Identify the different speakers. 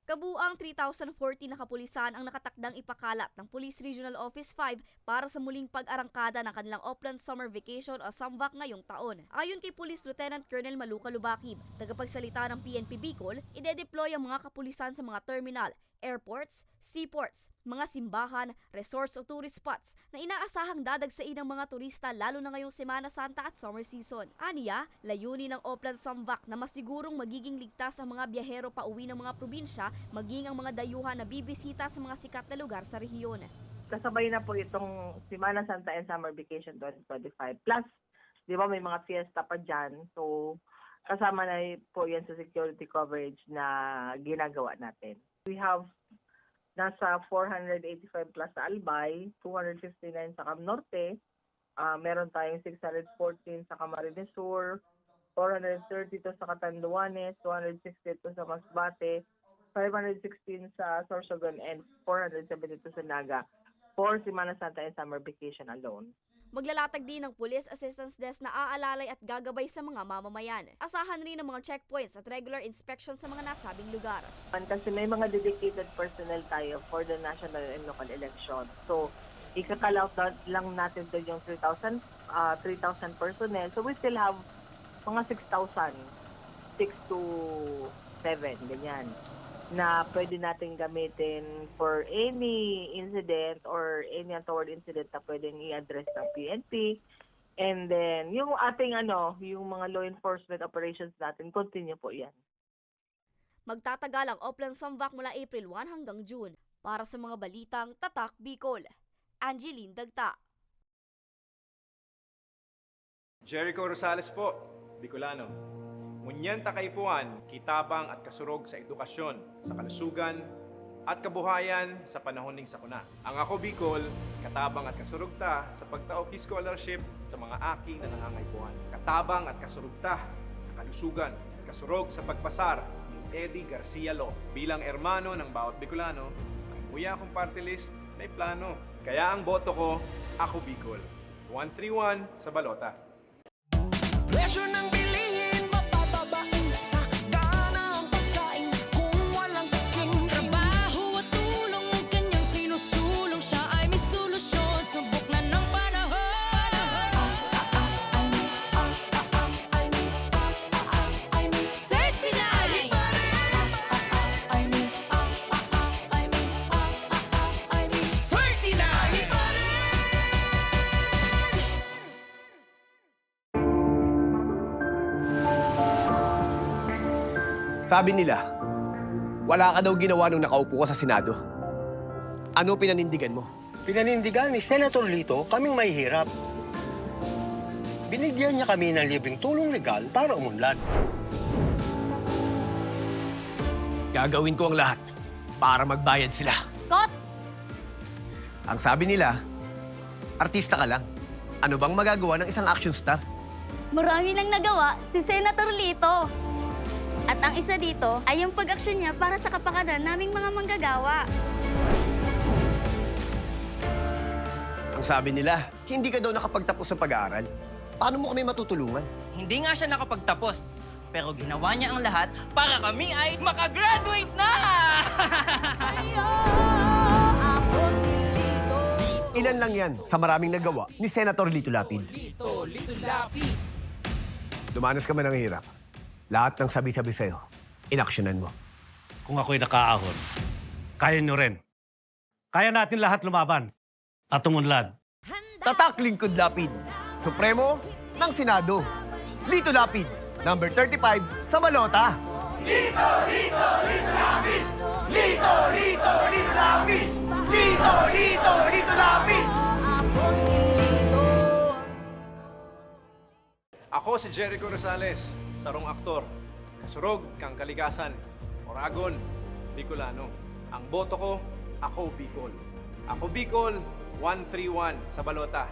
Speaker 1: Kabuang 3,040 na kapulisan ang nakatakdang ipakalat ng Police Regional Office 5 para sa muling pag-arangkada ng kanilang Oplan Summer Vacation o SAMVAC ngayong taon. Ayon kay Police Lieutenant Colonel Maluca Lubakib, tagapagsalita ng PNP Bicol, ide-deploy ang mga kapulisan sa mga terminal, airports, seaports, mga simbahan, resorts o tourist spots na inaasahang dadagsain ng mga turista lalo na ngayong Semana Santa at summer season. Aniya, layunin ng Oplan SAMVAC na masigurong magiging ligtas ang mga biyahero pauwi ng mga probinsya, maging ang mga dayuhan na bibisita sa mga sikat na lugar sa rehiyon.
Speaker 2: Kasabay na po itong Semana Santa and Summer Vacation 2025. Plus, di ba may mga fiesta pa dyan. So, kasama na po yan sa security coverage na ginagawa natin. We have nasa 485 plus sa Albay, 259 sa Cam Norte, meron tayong 614 sa Camarines Sur, 432 sa Catanduanes, 262 sa Masbate, 516 sa Sorsogon, and 472 sa Naga for Semana Santa and Summer Vacation alone.
Speaker 1: Maglalatag din ng Police Assistance Desk na aalalay at gagabay sa mga mamamayan. Asahan rin ang mga checkpoints at regular inspection sa mga nasabing lugar.
Speaker 2: Kasi may mga dedicated personnel tayo for the national and local election. So, ikakalout lang natin doon yung 3,000 personnel. So, we still have mga 6,000, 6 to 7, ganyan, na pwede natin gamitin for any incident or any untoward incident na pwedeng i-address ng PNP. And then, yung ating yung mga law enforcement operations natin, continue po yan.
Speaker 1: Magtatagal ang Oplan SAMVAC mula April 1 hanggang June. Para sa mga balitang Tatak Bicol, Angeline Dagta.
Speaker 3: Jericho Rosales po, Bicolano. Ngunyan takaypuan, kitabang at kasurog sa edukasyon, sa kalusugan at kabuhayan sa panahon ning sakuna. Ang Ako Bicol, katabang at kasurog ta sa pagtaoki scholarship sa mga aki na nangangaypuan. Katabang at kasurog ta sa kalusugan, kasurog sa pagpasar ni Eddie Garcia Lo. Bilang ermano ng bawat Bicolano, ang buya kong party list may plano. Kaya ang boto ko, Ako Bicol. 131 sa balota.
Speaker 4: Presyo ng bilihin, mapapabain sa gana ang pagkain kung walang saking trabaho at tulong ng kanyang sinusulong. Siya ay may solusyon, subok na ng panahon.
Speaker 5: Sabi nila, wala ka daw ginawa nung nakaupo ka sa Senado. Ano pinanindigan mo?
Speaker 6: Pinanindigan ni Senator Lito kaming mahihirap. Binigyan niya kami ng libreng tulong legal para umunlad.
Speaker 5: Gagawin ko ang lahat para magbayad sila.
Speaker 1: Kot!
Speaker 5: Ang sabi nila, artista ka lang. Ano bang magagawa ng isang action star?
Speaker 7: Marami nang nagawa si Senator Lito. At ang isa dito ay yung pag-aksyon niya para sa kapakanan naming mga manggagawa.
Speaker 5: Ang sabi nila, hindi ka daw nakapagtapos sa pag-aaral. Paano mo kami matutulungan?
Speaker 8: Hindi nga siya nakapagtapos, pero ginawa niya ang lahat para kami ay makagraduate na!
Speaker 5: Ilan lang yan sa maraming nagawa ni Senator Lito Lapid. Dumanas ka man ng hirap. Lahat ng sabi-sabi sa'yo, inaksyonan mo.
Speaker 9: Kung ako'y nakaahon, kaya nyo rin. Kaya natin lahat lumaban at umunlad.
Speaker 5: Tatak Lingkod Lapid, Supremo ng Senado. Lito Lapid, number 35 sa balota. Lito, Lito, Lito Lapid! Lito, Lito, Lito Lapid! Lito, Lito, Lito Lapid!
Speaker 3: Ako si Jericho Rosales, sarong aktor, kasurog kang kalikasan, Oragon, Bicolano. Ang boto ko, Ako Bicol. Ako Bicol, 131 sa balota.